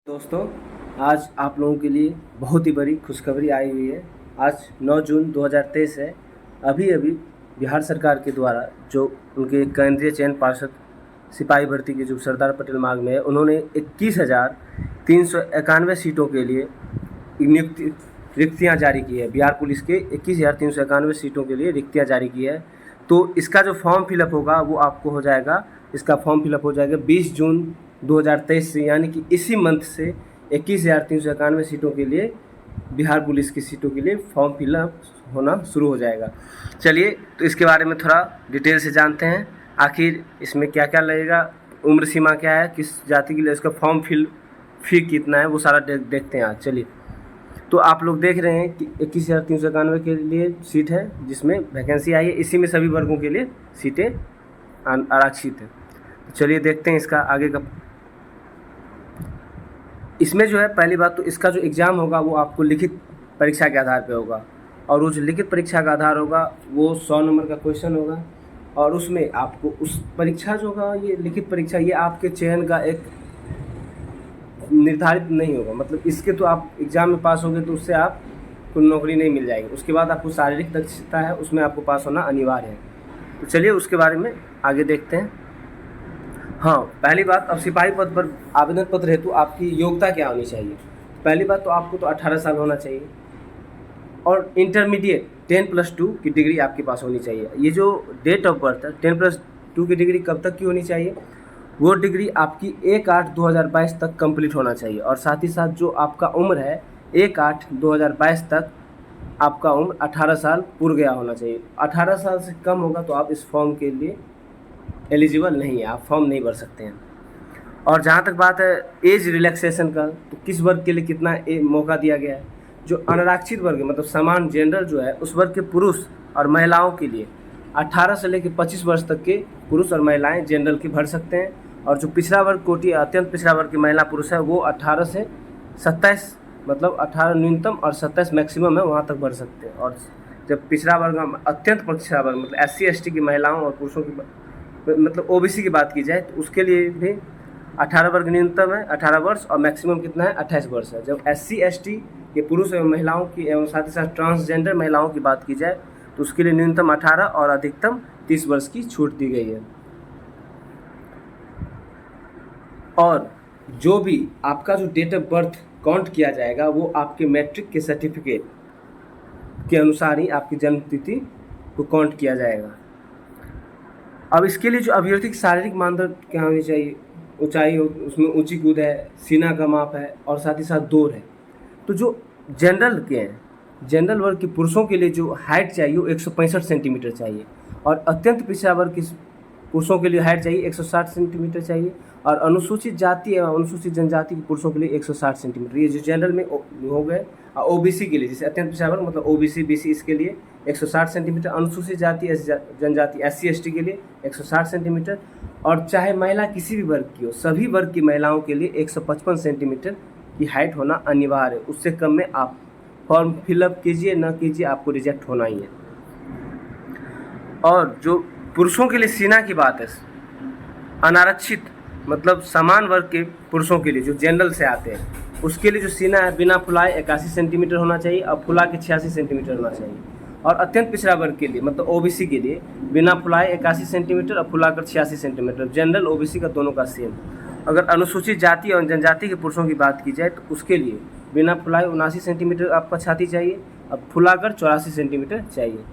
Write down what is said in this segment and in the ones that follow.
दोस्तों, आज आप लोगों के लिए बहुत ही बड़ी खुशखबरी आई हुई है। आज 9 जून 2023 है। अभी-अभी बिहार सरकार के द्वारा जो उनके केंद्रीय चयन पार्षद सिपाही भर्ती के जो सरदार पटेल मार्ग में है, उन्होंने 21,391 सीटों के लिए नियुक्ति रिक्तियाँ जारी की है। बिहार पुलिस के 21,391 सीटों के लिए रिक्तियाँ जारी की है। तो इसका जो फॉर्म फिलअप होगा वो आपको हो जाएगा, इसका फॉर्म फिलअप हो जाएगा 20 जून 2023 से, यानी कि इसी मंथ से 21,391 सीटों के लिए बिहार पुलिस की सीटों के लिए फॉर्म फिलअप होना शुरू हो जाएगा। चलिए तो इसके बारे में थोड़ा डिटेल से जानते हैं, आखिर इसमें क्या क्या लगेगा, उम्र सीमा क्या है, किस जाति के लिए इसका फॉर्म फी कितना है, वो सारा देखते हैं आज। चलिए, तो आप लोग देख रहे हैं कि 21,391 के लिए सीट है जिसमें वैकेंसी आई है। इसी में सभी वर्गों के लिए सीटें आरक्षित है। तो चलिए देखते हैं इसका आगे का। इसमें जो है, पहली बात तो इसका जो एग्ज़ाम होगा वो आपको लिखित परीक्षा के आधार पे होगा, और वो जो लिखित परीक्षा का आधार होगा वो 100 नंबर का क्वेश्चन होगा, और उसमें आपको उस परीक्षा जो होगा, ये लिखित परीक्षा, ये आपके चयन का एक निर्धारित नहीं होगा। मतलब इसके तो आप एग्ज़ाम में पास होंगे तो उससे आपको नौकरी नहीं मिल जाएगी। उसके बाद आपको शारीरिक दक्षता है, उसमें आपको पास होना अनिवार्य है। तो चलिए उसके बारे में आगे देखते हैं। हाँ, पहली बात, अब सिपाही पद पर आवेदन पत्र हेतु आपकी योग्यता क्या होनी चाहिए। पहली बात तो आपको तो 18 साल होना चाहिए, और इंटरमीडिएट 10+2 की डिग्री आपके पास होनी चाहिए। ये जो डेट ऑफ बर्थ है, 10+2 की डिग्री कब तक की होनी चाहिए, वो डिग्री आपकी 1/8/2022 तक कंप्लीट होना चाहिए। और साथ ही साथ जो आपका उम्र है, 1/8/2022 तक आपका उम्र 18 साल पूरा गया होना चाहिए। 18 साल से कम होगा तो आप इस फॉर्म के लिए एलिजिबल नहीं है, आप फॉर्म नहीं भर सकते हैं। और जहाँ तक बात है एज रिलैक्सेशन का, तो किस वर्ग के लिए कितना मौका दिया गया है। जो अनारक्षित वर्ग है, मतलब समान जनरल जो है, उस वर्ग के पुरुष और महिलाओं के लिए 18 से लेकर 25 वर्ष तक के पुरुष और महिलाएं जनरल की भर सकते हैं। और जो पिछड़ा वर्ग कोटि, अत्यंत पिछड़ा वर्ग की महिला पुरुष है, वो 18 से 27, मतलब 18 न्यूनतम और 27 मैक्सिमम है, वहाँ तक भर सकते हैं। और जब पिछड़ा वर्ग, अत्यंत पिछड़ा वर्ग, मतलब SC ST की महिलाओं और पुरुषों की, मतलब OBC की बात की जाए, तो उसके लिए भी 18 वर्ग न्यूनतम है, 18 वर्ष, और मैक्सिमम कितना है, 28 वर्ष है। जब SC ST के पुरुष एवं महिलाओं की एवं साथ ही साथ ट्रांसजेंडर महिलाओं की बात की जाए, तो उसके लिए न्यूनतम 18 और अधिकतम 30 वर्ष की छूट दी गई है। और जो भी आपका जो डेट ऑफ बर्थ काउंट किया जाएगा, वो आपके मैट्रिक के सर्टिफिकेट के अनुसार ही आपकी जन्म तिथि को काउंट किया जाएगा। अब इसके लिए जो अभ्यर्थी की शारीरिक मानदंड क्या होनी चाहिए, ऊंचाई हो, उसमें ऊंची कूद है, सीना का माप है, और साथ ही साथ दौड़ है। तो जो जनरल के हैं, जनरल वर्ग के पुरुषों के लिए जो हाइट चाहिए वो 165 सेंटीमीटर चाहिए, और अत्यंत पिछड़ा वर्ग के पुरुषों के लिए हाइट चाहिए 160 सेंटीमीटर चाहिए, और अनुसूचित जाति एवं अनुसूचित जनजाति के पुरुषों के लिए 160 सेंटीमीटर। ये जो जनरल में हो गए। OBC के लिए, जैसे अत्यंत पिछड़ा वर्ग, मतलब OBC BC, इसके लिए 160 सेंटीमीटर, अनुसूचित जाति जनजाति SC ST के लिए 160 सेंटीमीटर, और चाहे महिला किसी भी वर्ग की हो, सभी वर्ग की महिलाओं के लिए 155 सेंटीमीटर की हाइट होना अनिवार्य है। उससे कम में आप फॉर्म फिलअप कीजिए ना कीजिए, आपको रिजेक्ट होना ही है। और जो पुरुषों के लिए सीना की बात है, अनारक्षित मतलब समान वर्ग के पुरुषों के लिए जो जनरल से आते हैं, उसके लिए जो सीना है बिना फुलाए 81 सेंटीमीटर होना चाहिए, और फुला के 86 सेंटीमीटर होना चाहिए। और अत्यंत पिछड़ा वर्ग के लिए, मतलब OBC के लिए, बिना फुलाए 81 सेंटीमीटर और फुलाकर 86 सेंटीमीटर। जनरल OBC का दोनों का सेम। अगर अनुसूचित जाति और जनजाति के पुरुषों की बात की जाए, तो उसके लिए बिना फुलाए 79 सेंटीमीटर आपका छाती चाहिए, अब फुलाकर 84 सेंटीमीटर चाहिए।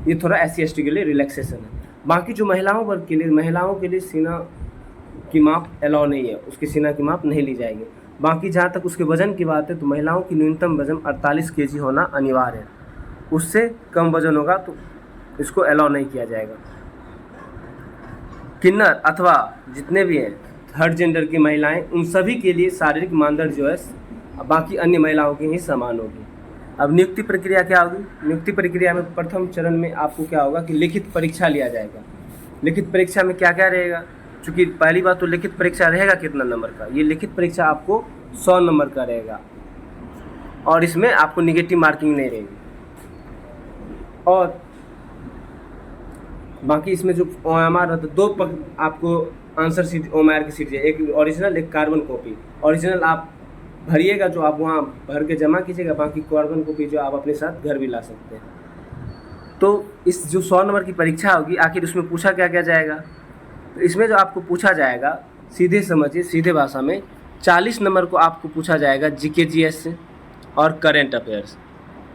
ये थोड़ा SC ST के लिए रिलैक्सेशन है। बाकी जो महिलाओं वर्ग के लिए, महिलाओं के लिए सीना की माप अलाउ नहीं है, उसकी सीना की माप नहीं ली जाएगी। बाकी जहाँ तक उसके वजन की बात है, तो महिलाओं की न्यूनतम वजन 48 kg होना अनिवार्य है। उससे कम वजन होगा तो इसको अलाउ नहीं किया जाएगा। किन्नर अथवा जितने भी हैं थर्ड जेंडर की महिलाएं, उन सभी के लिए शारीरिक मानदंड जो है बाकी अन्य महिलाओं की ही समान होगी। अब नियुक्ति प्रक्रिया क्या होगी। नियुक्ति प्रक्रिया में प्रथम चरण में आपको क्या होगा कि लिखित परीक्षा लिया जाएगा। लिखित परीक्षा में क्या क्या रहेगा, चूँकि पहली बात तो लिखित परीक्षा रहेगा कितना नंबर का, ये लिखित परीक्षा आपको 100 नंबर का रहेगा, और इसमें आपको निगेटिव मार्किंग नहीं रहेगी। और बाकी इसमें जो OMR रहता है, आपको आंसर शीट OMR की शीट है, एक ओरिजिनल एक कार्बन कॉपी। ओरिजिनल आप भरिएगा जो आप वहाँ भर के जमा कीजिएगा, बाकी कार्बन को भी जो आप अपने साथ घर भी ला सकते हैं। तो इस जो 100 नंबर की परीक्षा होगी, आखिर उसमें पूछा क्या क्या जाएगा? तो इसमें जो आपको पूछा जाएगा, सीधे समझिए, सीधे भाषा में 40 नंबर को आपको पूछा जाएगा जीके जीएस से और करेंट अफेयर्स,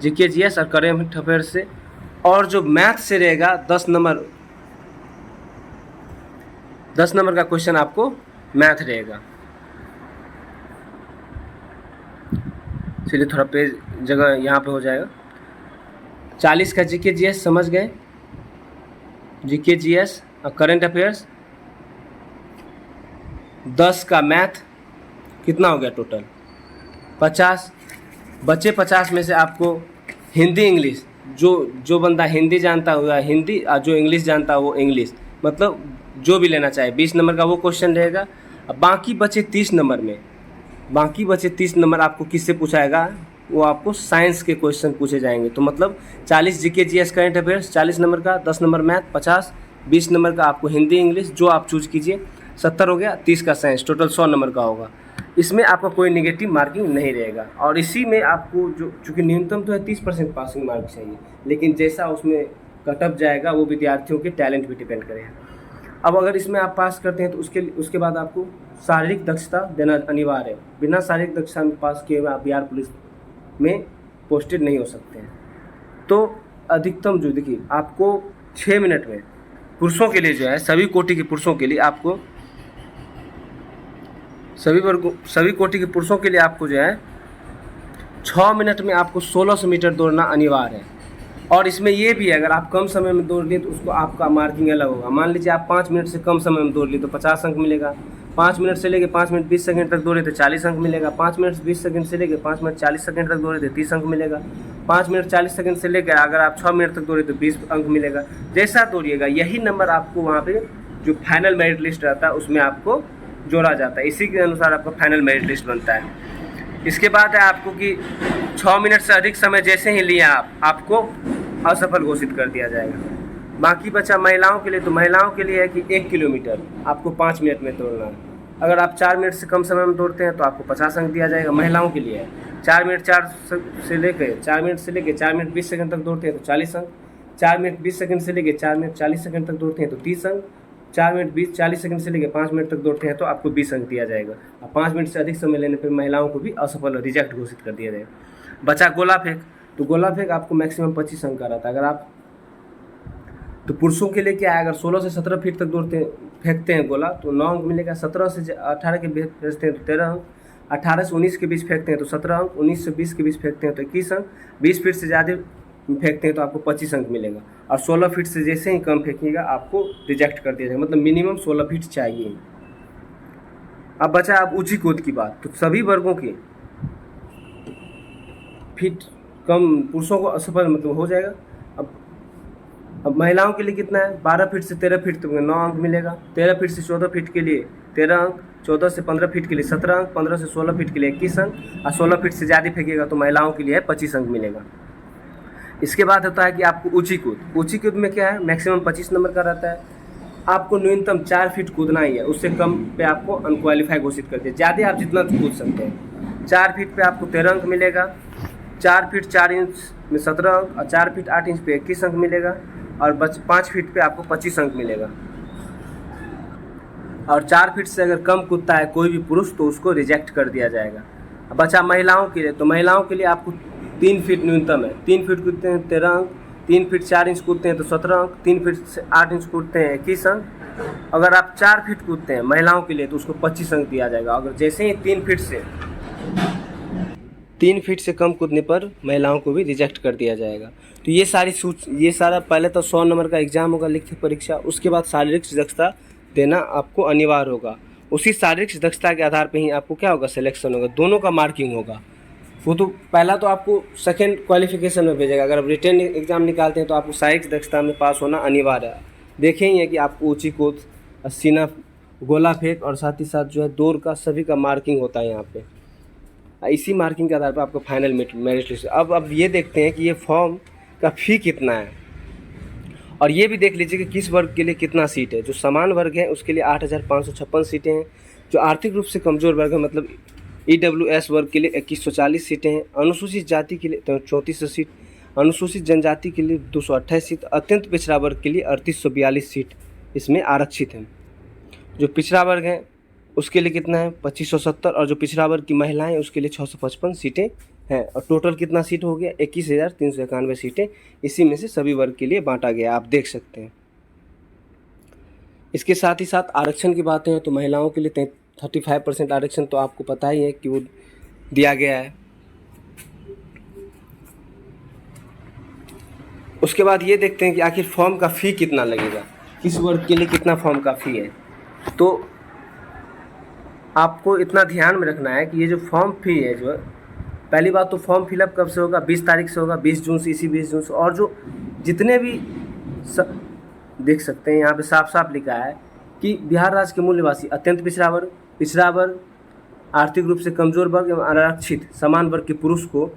जीके जीएस और करेंट अफेयर्स से। और जो मैथ से रहेगा 10 नंबर का क्वेश्चन आपको मैथ रहेगा। चलिए थोड़ा पेज जगह यहाँ पे हो जाएगा। 40 का जीके जीएस समझ गए, जीके जीएस और करंट अफेयर्स, 10 का मैथ, कितना हो गया टोटल 50। बचे 50 में से आपको हिंदी इंग्लिश, जो बंदा हिंदी जानता हुआ हिंदी और जो इंग्लिश जानता हो वो इंग्लिश, मतलब जो भी लेना चाहे 20 नंबर का वो क्वेश्चन रहेगा। अब बाकी बचे 30 नंबर में, बाकी बचे 30 नंबर आपको किससे पूछाएगा? वो आपको साइंस के क्वेश्चन पूछे जाएंगे। तो मतलब 40 GK GS current affairs, 40 number का, 10 नंबर मैथ, 50, 20 नंबर का आपको हिंदी इंग्लिश, जो आप चूज कीजिए, 70 हो गया, 30 का साइंस, टोटल 100 नंबर का होगा। इसमें आपका कोई नेगेटिव मार्किंग नहीं रहेगा। और इसी में आपको जो चूँकि न्यूनतम तो है 30% पासिंग मार्क चाहिए, लेकिन जैसा उसमें कटअप जाएगा वो विद्यार्थियों के टैलेंट पे डिपेंड करेगा। अब अगर इसमें आप पास करते हैं तो उसके बाद आपको शारीरिक दक्षता देना अनिवार्य है। बिना शारीरिक दक्षता में पास किए हुए आप बिहार पुलिस में पोस्टेड नहीं हो सकते हैं। तो अधिकतम जो देखिए आपको 6 मिनट में पुरुषों के लिए जो है, सभी कोटि के पुरुषों के लिए आपको, सभी कोटि के पुरुषों के लिए आपको जो है 6 मिनट में आपको 1600 मीटर दौड़ना अनिवार्य है। और इसमें ये भी है, अगर आप कम समय में दौड़ लिए तो उसको आपका मार्किंग अलग होगा। मान लीजिए आप 5 मिनट से कम समय में दौड़ लिए तो 50 अंक मिलेगा। 5 मिनट से लेके 5 मिनट 20 सेकंड तक दौड़े तो 40 अंक मिलेगा। 5 मिनट 20 सेकंड से लेके 5 मिनट 40 सेकंड तक दौड़े तो 30 अंक मिलेगा। 5 मिनट 40 सेकंड से लेकर अगर आप 6 मिनट तक दौड़े तो 20 अंक मिलेगा। जैसा दौड़िएगा यही नंबर आपको वहाँ पे जो फाइनल मेरिट लिस्ट रहता है उसमें आपको जोड़ा जाता है। इसी के अनुसार आपका फाइनल मेरिट लिस्ट बनता है। इसके बाद है आपको कि 6 मिनट से अधिक समय जैसे ही लिया आपको असफल घोषित कर दिया जाएगा। बाकी बचा महिलाओं के लिए, तो महिलाओं के लिए है कि 1 किलोमीटर आपको 5 मिनट में दौड़ना है। अगर आप 4 मिनट से कम समय में दौड़ते हैं तो आपको 50 अंक दिया जाएगा। महिलाओं के लिए है 4 मिनट से लेकर 4 मिनट 20 सेकंड तक दौड़ते हैं तो 40 अंक। 4 मिनट 20 सेकंड से लेकर 4 मिनट 40 सेकंड तक दौड़ते हैं तो 30 अंक। 4 मिनट 40 सेकंड से लेकर 5 मिनट तक दौड़ते हैं तो आपको 20 अंक दिया जाएगा। और 5 मिनट से अधिक समय लेने पर महिलाओं को भी असफल रिजेक्ट घोषित कर दिया जाएगा। बचा गोला फेंक, तो गोला फेंक आपको मैक्सिमम 25 अंक का रहता है। अगर आप तो पुरुषों के लिए क्या है, अगर 16 से 17 फीट तक फेंकते हैं गोला तो 9 अंक मिलेगा। 17 से 18 के बीच फेंकते हैं तो 13 अंक। 18 से 19 के बीच फेंकते हैं तो 17 अंक। 19 से 20 के बीच फेंकते हैं तो 21 अंक। 20 फीट से ज़्यादा फेंकते हैं तो आपको 25 अंक मिलेगा। और 16 फीट से जैसे ही कम फेंकिएगा आपको रिजेक्ट कर दिया जाएगा, मतलब मिनिमम 16 फीट चाहिए। अब बचा अब ऊंची कूद की बात, तो सभी वर्गों के फीट कम पुरुषों को असफल मतलब हो जाएगा। अब महिलाओं के लिए कितना है, 12 फीट से 13 फीट तक 9 अंक मिलेगा। 13 फीट से 14 फीट के लिए 13 अंक। 14 से 15 फीट के लिए 17 अंक। 15 से 16 फीट के लिए 21 अंक। और 16 फीट से ज़्यादा फेंकेगा तो महिलाओं के लिए 25 अंक मिलेगा। इसके बाद होता है कि आपको ऊंची कूद। ऊंची कूद में क्या है, मैक्सिमम 25 नंबर का रहता है। आपको न्यूनतम 4 फीट कूदना ही है, उससे कम पे आपको अनक्वालिफाई घोषित कर दिया। ज़्यादा आप जितना कूद सकते हैं। 4 फीट पे आपको 13 अंक मिलेगा। 4 फीट 4 इंच में 17 अंक। और 4 फीट 8 इंच पे 21 अंक मिलेगा। और 5 फीट पे आपको 25 अंक मिलेगा। और 4 फीट से अगर कम कूदता है कोई भी पुरुष तो उसको रिजेक्ट कर दिया जाएगा। बचा महिलाओं के लिए, तो महिलाओं के लिए आपको 3 फीट न्यूनतम है। 3 फीट कूदते हैं 13 अंक। 3 फीट 4 इंच कूदते हैं तो 17 अंक। 3 फीट से 8 इंच कूदते हैं 21 अंक। अगर आप 4 फीट कूदते हैं महिलाओं के लिए तो उसको 25 अंक दिया जाएगा। अगर जैसे ही 3 फीट से कम कूदने पर महिलाओं को भी रिजेक्ट कर दिया जाएगा। तो ये सारा पहले तो 100 नंबर का एग्जाम होगा, लिखित परीक्षा। उसके बाद शारीरिक दक्षता देना आपको अनिवार्य होगा। उसी शारीरिक दक्षता के आधार पर ही आपको क्या होगा, सिलेक्शन होगा, दोनों का मार्किंग होगा। वो तो पहला तो आपको सेकेंड क्वालिफिकेशन में भेजेगा। अगर आप रिटर्न एग्जाम निकालते हैं तो आपको शारीरिक दक्षता में पास होना अनिवार्य है। देखेंगे कि आपको ऊंची कूद, सीना, गोला फेंक और साथ ही साथ जो है दौड़ का सभी का मार्किंग होता है यहाँ पे। इसी मार्किंग के आधार पर आपको फाइनल मेरिट लिस्ट। अब ये देखते हैं कि ये फॉर्म का फ़ी कितना है। और ये भी देख लीजिए कि किस वर्ग के लिए कितना सीट है। जो समान वर्ग है उसके लिए 8,556 सीटें हैं। जो आर्थिक रूप से कमज़ोर वर्ग है, मतलब EWS वर्ग के लिए 2140 सीटें हैं। अनुसूचित जाति के लिए 3400 सीट, अनुसूचित जनजाति के लिए 228 सीट, अत्यंत पिछड़ा वर्ग के लिए 3842 सीट इसमें आरक्षित हैं। जो पिछड़ा वर्ग है उसके लिए कितना है 2570, और जो पिछड़ा वर्ग की महिलाएं उसके लिए 655 सीटें हैं। और टोटल कितना सीट हो गया 21,391 सीटें इसी में से सभी वर्ग के लिए बांटा गया, आप देख सकते हैं। इसके साथ ही साथ आरक्षण की बातें हैं तो महिलाओं के लिए 35% आरक्षण तो आपको पता ही है कि वो दिया गया है। उसके बाद ये देखते हैं कि आखिर फॉर्म का फ़ी कितना लगेगा, किस वर्ग के लिए कितना फॉर्म का फ़ी है। तो आपको इतना ध्यान में रखना है कि ये जो फॉर्म फ़ी है, जो पहली बात तो फॉर्म फिलअप कब से होगा 20 तारीख से होगा, 20 जून से, इसी 20 जून से। और जो जितने भी देख सकते हैं यहाँ पे साफ साफ लिखा है कि बिहार राज्य के मूल निवासी, अत्यंत पिछड़ा वर्ग, आर्थिक रूप से कमज़ोर वर्ग एवं आरक्षित समान वर्ग के पुरुष को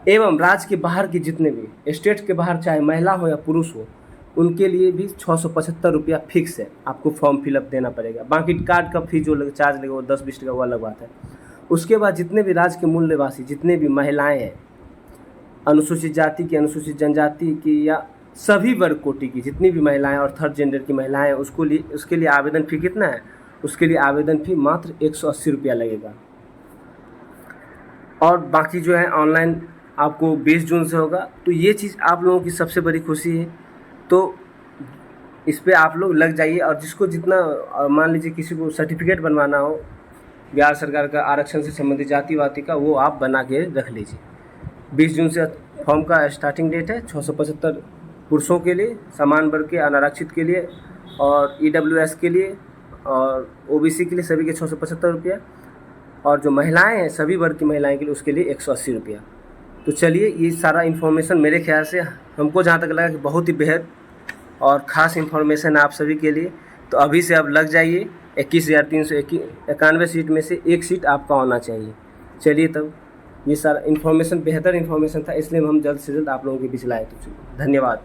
एवं राज्य के बाहर के जितने भी स्टेट के बाहर चाहे महिला हो या पुरुष हो उनके लिए भी 675 रुपया फिक्स है, आपको फॉर्म फिलअप देना पड़ेगा। बाकी कार्ड का फी जो चार्ज लगेगा वो 10-20 टका वो अलग बात है। उसके बाद जितने भी राज्य के मूल निवासी, जितने भी महिलाएं हैं, अनुसूचित जाति की, अनुसूचित जनजाति की या सभी वर्ग कोटि की जितनी भी महिलाएं और थर्ड जेंडर की महिलाएं हैं उसके लिए आवेदन फ़ी कितना है, उसके लिए आवेदन फ़ी मात्र 180 रुपया लगेगा। और बाकी जो है ऑनलाइन आपको 20 जून से होगा। तो ये चीज़ आप लोगों की सबसे बड़ी खुशी है, तो इस पे आप लोग लग जाइए। और जिसको जितना मान लीजिए किसी को सर्टिफिकेट बनवाना हो बिहार सरकार का आरक्षण से संबंधित जाति वाति का, वो आप बना के रख लीजिए। 20 जून से फॉर्म का स्टार्टिंग डेट है। 675 पुरुषों के लिए, समान वर्ग के अनारक्षित के लिए और EWS के लिए और OBC के लिए सभी के 675 रुपया, और जो महिलाएं हैं सभी वर्ग की महिलाएं के लिए उसके लिए 180 रुपया। तो चलिए, ये सारा इन्फॉर्मेशन मेरे ख्याल से हमको जहाँ तक लगा कि बहुत ही बेहद और ख़ास इन्फॉर्मेशन है आप सभी के लिए। तो अभी से अब लग जाइए, 21,391 सीट में से एक सीट आपका होना चाहिए। चलिए, तब ये सारा इन्फॉर्मेशन बेहतर इन्फॉर्मेशन था, इसलिए हम जल्द से जल्द आप लोगों के बीच लाए। तो धन्यवाद।